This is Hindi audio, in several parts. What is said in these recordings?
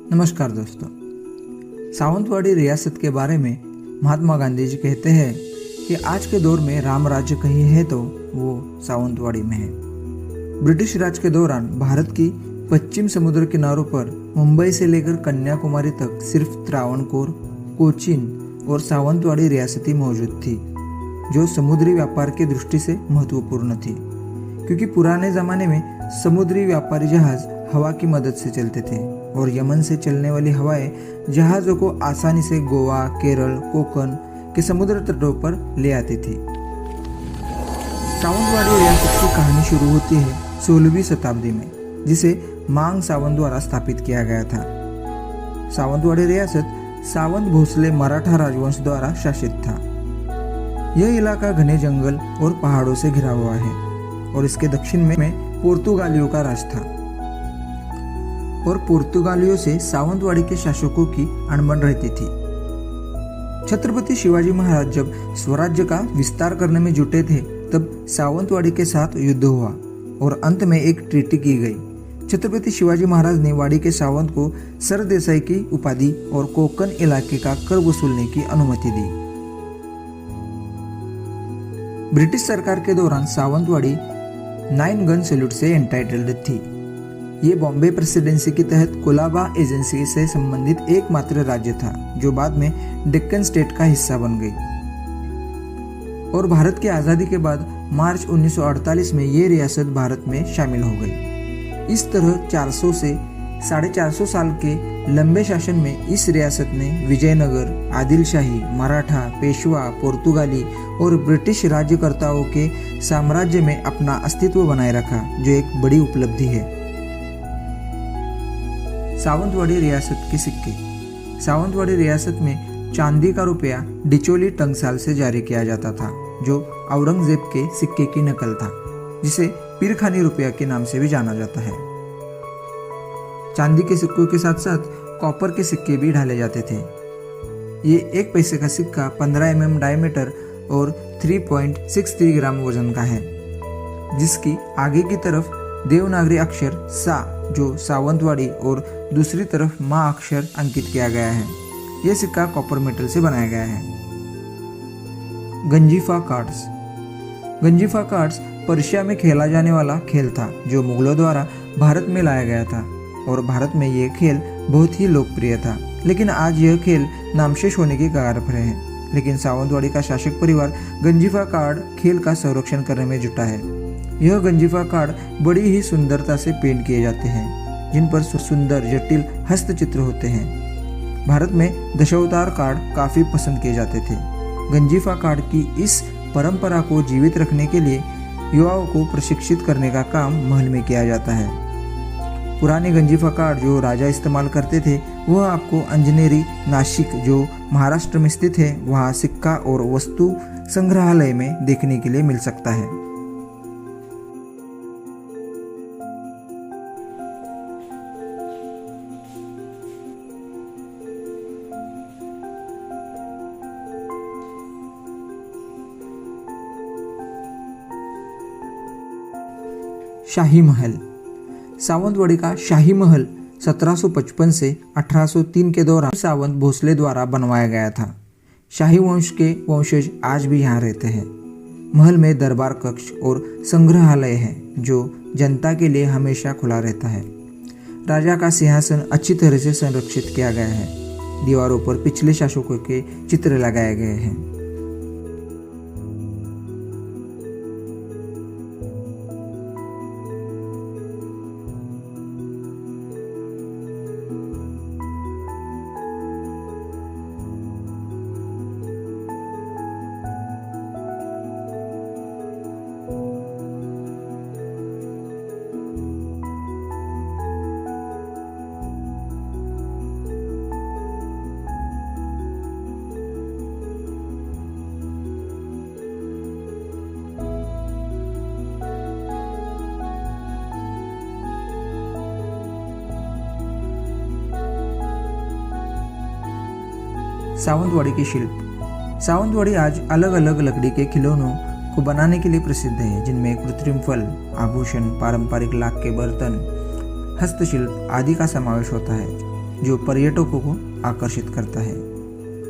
नमस्कार दोस्तों। सावंतवाड़ी रियासत के बारे में महात्मा गांधी जी कहते हैं कि आज के दौर में राम राज्य कहीं है तो वो सावंतवाड़ी में है। ब्रिटिश राज के दौरान भारत की पश्चिम समुद्र किनारों पर मुंबई से लेकर कन्याकुमारी तक सिर्फ त्रावणकोर, कोचीन और सावंतवाड़ी रियासतें मौजूद थी, जो समुद्री व्यापार की दृष्टि से महत्वपूर्ण थी, क्योंकि पुराने ज़माने में समुद्री व्यापारी जहाज हवा की मदद से चलते थे और यमन से चलने वाली हवाएं जहाज़ों को आसानी से गोवा, केरल, कोकण के समुद्र तटों पर ले आती थी। सावंतवाड़ी रियासत की कहानी शुरू होती है 16वीं शताब्दी में, जिसे मांग सावंत द्वारा स्थापित किया गया था। सावंतवाड़ी रियासत सावंत भोसले मराठा राजवंश द्वारा शासित था। यह इलाका घने जंगल और पहाड़ों से घिरा हुआ है और इसके दक्षिण में पुर्तगालियों का राज था और पुर्तगालियों से सावंतवाड़ी के शासकों की अनबन रहती थी। छत्रपति शिवाजी महाराज जब स्वराज्य का विस्तार करने में जुटे थे, तब सावंतवाड़ी के साथ युद्ध हुआ और अंत में एक ट्रीटी की गई। छत्रपति शिवाजी महाराज ने वाड़ी के सावंत को सरदेसाई की उपाधि और कोकण इलाके का कर वसूलने की अनुमति दी। ब्रिटिश सरकार के दौरान सावंतवाड़ी 9 गन सैल्यूट से एंटाइटल्ड थी। ये बॉम्बे प्रेसिडेंसी के तहत कोलाबा एजेंसी से संबंधित एकमात्र राज्य था, जो बाद में डेक्कन स्टेट का हिस्सा बन गई। और भारत की आज़ादी के बाद मार्च 1948 में ये रियासत भारत में शामिल हो गई। इस तरह 400 से 450 साल के लंबे शासन में इस रियासत ने विजयनगर, आदिलशाही, मराठा, पेशवा, पुर्तगाली और ब्रिटिश राज्यकर्ताओं के साम्राज्य में अपना अस्तित्व बनाए रखा, जो एक बड़ी उपलब्धि है। सावंतवाड़ी रियासत के सिक्के। सावंतवाड़ी रियासत में चांदी का रुपया डिचोली टंकसाल से जारी किया जाता था, जो औरंगजेब के सिक्के की नकल था, जिसे पीरखानी रुपया के नाम से भी जाना जाता है। चांदी के सिक्कों के साथ साथ कॉपर के सिक्के भी ढाले जाते थे। ये 1 पैसे का सिक्का 15 mm डायमीटर और 3.63 ग्राम वजन का है, जिसकी आगे की तरफ देवनागरी अक्षर सा, जो सावंतवाड़ी, और दूसरी तरफ माँ अक्षर अंकित किया गया है। यह सिक्का कॉपर मेटल से बनाया गया है। Ganjifa cards. Ganjifa cards Persia में खेला जाने वाला खेल था, जो मुगलों द्वारा भारत में लाया गया था और भारत में यह खेल बहुत ही लोकप्रिय था। लेकिन आज यह खेल नामशेष होने की कगार पर है। लेकिन सावंतवाड़ी का शासक परिवार गंजीफा कार्ड खेल का संरक्षण करने में जुटा है। यह गंजीफा कार्ड बड़ी ही सुंदरता से पेंट किए जाते हैं, जिन पर सुंदर जटिल हस्तचित्र होते हैं। भारत में दशावतार कार्ड काफ़ी पसंद किए जाते थे। गंजीफा कार्ड की इस परंपरा को जीवित रखने के लिए युवाओं को प्रशिक्षित करने का काम महल में किया जाता है। पुराने गंजीफा कार्ड जो राजा इस्तेमाल करते थे, वह आपको अंजनेरी, नासिक, जो महाराष्ट्र में स्थित है, वहाँ सिक्का और वस्तु संग्रहालय में देखने के लिए मिल सकता है। शाही महल। सावंतवाड़ी का शाही महल 1755 से 1803 के दौरान सावंत भोसले द्वारा बनवाया गया था। शाही वंश के वंशज आज भी यहाँ रहते हैं। महल में दरबार कक्ष और संग्रहालय है, जो जनता के लिए हमेशा खुला रहता है। राजा का सिंहासन अच्छी तरह से संरक्षित किया गया है। दीवारों पर पिछले शासकों के चित्र लगाए गए हैं। सावंतवाड़ी के शिल्प। सावंतवाड़ी आज अलग अलग लकड़ी के खिलौनों को बनाने के लिए प्रसिद्ध है, जिनमें कृत्रिम फल, आभूषण, पारंपरिक लाख के बर्तन, हस्तशिल्प आदि का समावेश होता है। जो पर्यटकों को आकर्षित करता है।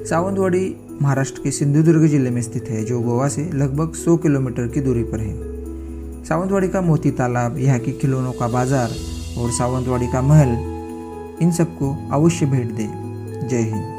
सावंतवाड़ी महाराष्ट्र के सिंधुदुर्ग जिले में स्थित है, जो गोवा से लगभग 100 किलोमीटर की दूरी पर है। सावंतवाड़ी का मोती तालाब, यहाँ की खिलौनों का बाजार और सावंतवाड़ी का महल, इन सबको अवश्य भेंट दें। जय हिंद।